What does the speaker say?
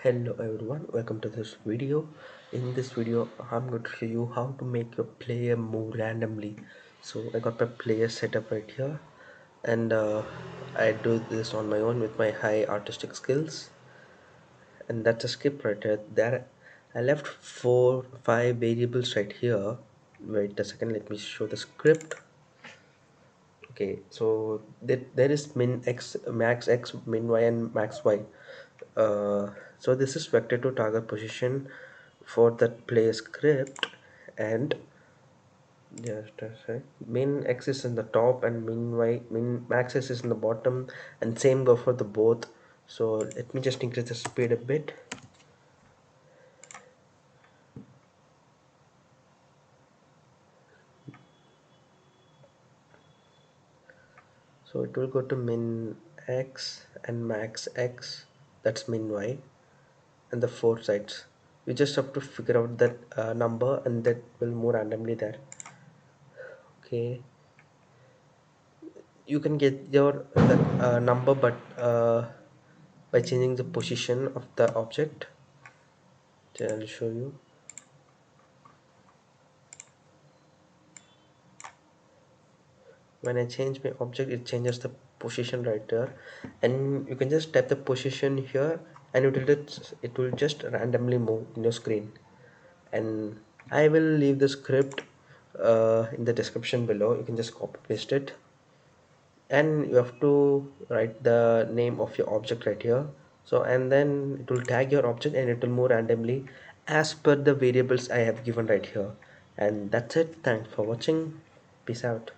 Hello everyone, welcome to this video. In this video I'm going to show you how to make your player move randomly. So I got my player setup right here, and I do this on my own with my high artistic skills, and that's a script right there. I left 4 5 variables right here. Wait a second, let me show the script. Okay, so there is min x, min y, and max y. So this is vector to target position for that player script, and yes, that's right. Min x is in the top and min max is in the bottom, and same go for the both. So let me just increase the speed a bit. So it will go to min x and max x, that's min y, and the four sides. You just have to figure out that number, and that will move randomly there. Okay, you can get your that number, but by changing the position of the object. Okay, I'll show you. When I change my object, it changes the position right there, and you can just type the position here, and it will just randomly move in your screen. And I will leave the script in the description below. You can just copy paste it, and you have to write the name of your object right here. So, and then it will tag your object, and it will move randomly as per the variables I have given right here. And that's it. Thanks for watching. Peace out.